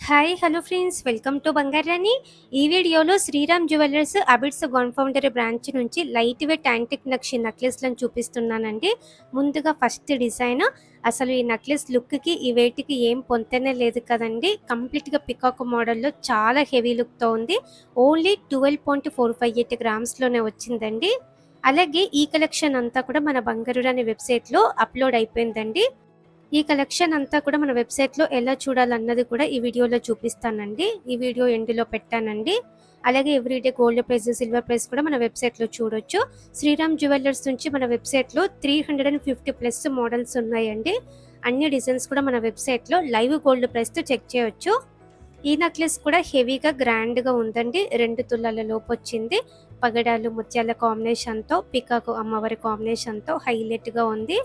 Hi hello friends, welcome to Bangarani. ఈ వీడియోలో Sriram jewellers Abids gold branch నుంచి లైట్ వెయిట్ యాంటిక్ నక్షి నెక్లెస్లను చూపిస్తున్నానండి. ముందుగా ఫస్ట్ డిజైన్, అసలు ఈ నెక్లెస్ లుక్కి ఈ వెయిట్కి ఏం పొంతనే లేదు కదండి. కంప్లీట్గా పికాక్ మోడల్లో చాలా హెవీ లుక్తో ఉంది. ఓన్లీ 12.458 గ్రామ్స్లోనే వచ్చిందండి. అలాగే ఈ కలెక్షన్ అంతా కూడా మన బంగారురాణి వెబ్సైట్లో అప్లోడ్ అయిపోయిందండి. ఈ కలెక్షన్ అంతా కూడా మన వెబ్సైట్లో ఎలా చూడాలన్నది కూడా ఈ వీడియోలో చూపిస్తానండి. ఈ వీడియో ఎండ్లో పెట్టానండి. అలాగే everyday gold price, silver price కూడా మన వెబ్సైట్లో చూడొచ్చు. శ్రీరామ్ జ్యువెలర్స్ నుంచి మన వెబ్సైట్లో 350+ మోడల్స్ ఉన్నాయండి. అన్ని డిజైన్స్ కూడా మన వెబ్సైట్లో లైవ్ గోల్డ్ ప్రైస్తో చెక్ చేయొచ్చు. ఈ నెక్లెస్ కూడా హెవీగా గ్రాండ్గా ఉందండి. 2 తులాల లోపు వచ్చింది. పగడాలు ముత్యాల కాంబినేషన్తో, పికాకు అమ్మవారి కాంబినేషన్తో హైలైట్గా ఉంది.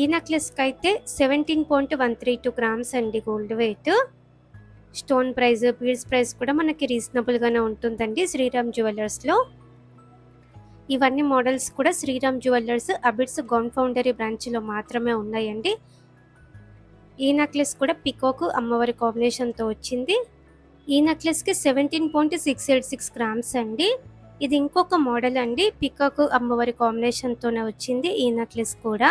ఈ నెక్లెస్కి అయితే 17.132 గ్రామ్స్ అండి gold weight. Stone price, beads price కూడా మనకి రీజనబుల్గానే ఉంటుందండి శ్రీరామ్ జ్యువెలర్స్లో. ఇవన్నీ మోడల్స్ కూడా శ్రీరామ్ జ్యువెలర్స్ అబిడ్స్ గోల్డ్ బ్రాంచ్లో మాత్రమే ఉన్నాయండి. ఈ నెక్లెస్ కూడా పికాక్ అమ్మవారి కాంబినేషన్తో వచ్చింది. ఈ నెక్లెస్కి 17.686 గ్రామ్స్ అండి. ఇది ఇంకొక మోడల్ అండి, పికాక్ అమ్మవారి కాంబినేషన్తోనే వచ్చింది. ఈ నెక్లెస్ కూడా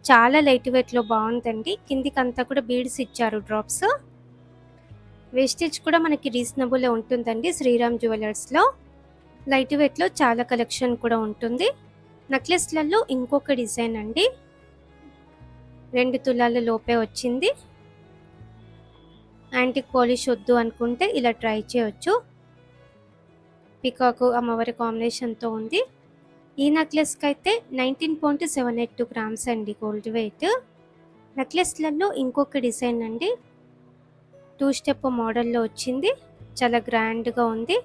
చాలా లైట్ వెయిట్లో బాగుందండి. కిందికి అంతా కూడా బీడ్స్ ఇచ్చారు, డ్రాప్స్. వేస్టేజ్ కూడా మనకి రీజనబుల్ ఉంటుందండి శ్రీరామ్ జ్యువెలర్స్లో. లైట్ వెయిట్లో చాలా కలెక్షన్ కూడా ఉంటుంది. నెక్లెస్లలో ఇంకొక డిజైన్ అండి, 2 తులాల లోపే వచ్చింది. యాంటిక్ పాలిష్ వద్దు అనుకుంటే ఇలా ట్రై చేయొచ్చు. పికాక్ అమ్మవారి కాంబినేషన్తో ఉంది. ఈ నెక్లెస్కి అయితే 19.782 గ్రామ్స్ అండి గోల్డ్ వెయిట్. నెక్లెస్లలో ఇంకొక డిజైన్ అండి, 2 స్టెప్ మోడల్లో వచ్చింది. చాలా గ్రాండ్గా ఉంది.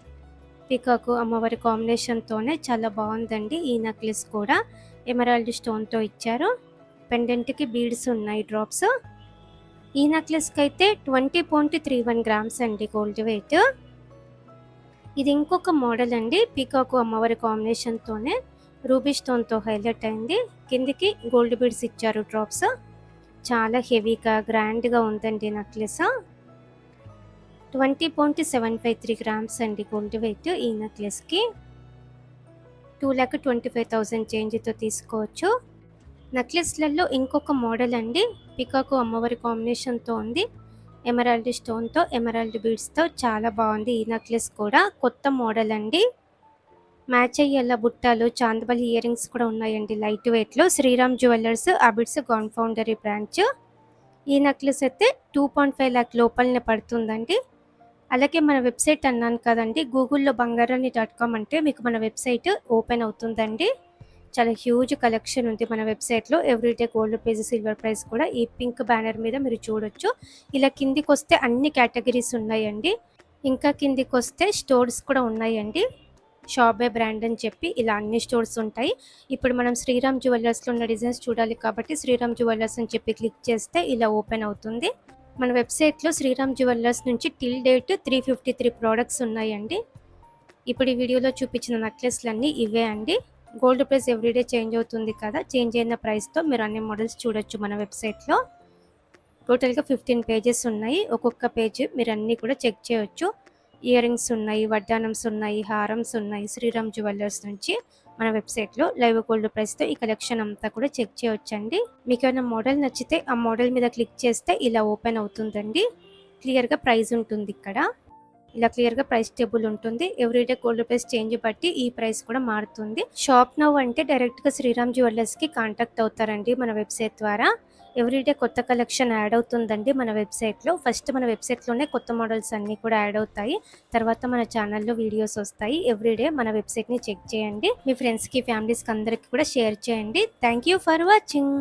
పికాక్ అమ్మవారి కాంబినేషన్తోనే చాలా బాగుందండి. ఈ నెక్లెస్ కూడా ఎమరాల్డ్ స్టోన్తో ఇచ్చారు. పెండెంట్కి బీడ్స్ ఉన్నాయి, డ్రాప్స్. ఈ నెక్లెస్కి అయితే 20.31 గ్రామ్స్ అండి గోల్డ్ వెయిట్. ఇది ఇంకొక మోడల్ అండి, పికాక్ అమ్మవారి కాంబినేషన్తోనే రూబీ స్టోన్తో హైలైట్ అయింది. కిందికి గోల్డ్ బీడ్స్ ఇచ్చారు, డ్రాప్స్. చాలా హెవీగా గ్రాండ్గా ఉందండి నెక్లెస్. 20.753 గ్రామ్స్ అండి గోల్డ్ వెయిట్. ఈ నెక్లెస్కి 2,25,000 చేంజ్తో తీసుకోవచ్చు. నెక్లెస్లలో ఇంకొక మోడల్ అండి, పికాక్ అమ్మవారి కాంబినేషన్తో ఉంది. ఎమరాల్డ్ స్టోన్తో, ఎమరాల్డ్ బీడ్స్తో చాలా బాగుంది. ఈ నెక్లెస్ కూడా కొత్త మోడల్ అండి. మ్యాచ్ అయ్యేలా బుట్టాలు, చాందబలి ఇయర్ రింగ్స్ కూడా ఉన్నాయండి లైట్ వెయిట్లో. Sriram jewellers Abids gold branch. ఈ నెక్లెస్ అయితే 2.5 లాక్ లోపలనే పడుతుందండి. అలాగే మన వెబ్సైట్ అన్నాను కదండి, గూగుల్లో బంగారాణి.com అంటే మీకు మన వెబ్సైట్ ఓపెన్ అవుతుందండి. చాలా హ్యూజ్ కలెక్షన్ ఉంది మన వెబ్సైట్లో. Everyday gold price, silver price కూడా ఈ పింక్ బ్యానర్ మీద మీరు చూడొచ్చు. ఇలా కిందికి వస్తే అన్ని కేటగిరీస్ ఉన్నాయండి. ఇంకా కిందికి వస్తే స్టోర్స్ కూడా ఉన్నాయండి. షాబే బ్రాండ్ అని చెప్పి ఇలా అన్ని స్టోర్స్ ఉంటాయి. ఇప్పుడు మనం శ్రీరామ్ జ్యువెలర్స్లో ఉన్న డిజైన్స్ చూడాలి కాబట్టి శ్రీరామ్ జ్యువెలర్స్ అని చెప్పి క్లిక్ చేస్తే ఇలా ఓపెన్ అవుతుంది. మన వెబ్సైట్లో శ్రీరామ్ జ్యువెలర్స్ నుంచి టిల్ డేట్ 353 ప్రోడక్ట్స్ ఉన్నాయండి. ఇప్పుడు ఈ వీడియోలో చూపించిన నెక్లెస్లన్నీ ఇవే అండి. గోల్డ్ ప్రైస్ ఎవ్రీడే చేంజ్ అవుతుంది కదా, చేంజ్ అయిన ప్రైస్తో మీరు అన్ని మోడల్స్ చూడొచ్చు మన వెబ్సైట్లో. టోటల్గా 15 పేజెస్ ఉన్నాయి. ఒక్కొక్క పేజ్ మీరు అన్నీ కూడా చెక్ చేయొచ్చు. ఇయర్ రింగ్స్ ఉన్నాయి, వడ్డానమ్స్ ఉన్నాయి, హారమ్స్ ఉన్నాయి. శ్రీరామ్ జ్యువెలర్స్ నుంచి మన వెబ్సైట్లో లైవ్ గోల్డ్ ప్రైస్తో ఈ కలెక్షన్ అంతా కూడా చెక్ చేయొచ్చండి. మీకు ఏమైనా మోడల్ నచ్చితే ఆ మోడల్ మీద క్లిక్ చేస్తే ఇలా ఓపెన్ అవుతుందండి. క్లియర్గా ప్రైస్ ఉంటుంది ఇక్కడ. ఇలా క్లియర్గా ప్రైస్ టేబుల్ ఉంటుంది. ఎవ్రీడే గోల్డ్ ప్రైస్ చేంజ్ బట్టి ఈ ప్రైస్ కూడా మారుతుంది. షాప్ నౌ అంటే డైరెక్ట్గా శ్రీరామ్ జ్యువెలర్స్కి కాంటాక్ట్ అవుతారండి మన వెబ్సైట్ ద్వారా. ఎవ్రీడే కొత్త కలెక్షన్ యాడ్ అవుతుందండి మన వెబ్సైట్లో. ఫస్ట్ మన వెబ్సైట్లోనే కొత్త మోడల్స్ అన్నీ కూడా యాడ్ అవుతాయి. తర్వాత మన ఛానల్లో వీడియోస్ వస్తాయి. ఎవ్రీడే మన వెబ్సైట్ని చెక్ చేయండి. మీ ఫ్రెండ్స్కి, ఫ్యామిలీస్కి అందరికీ కూడా షేర్ చేయండి. Thank you for watching.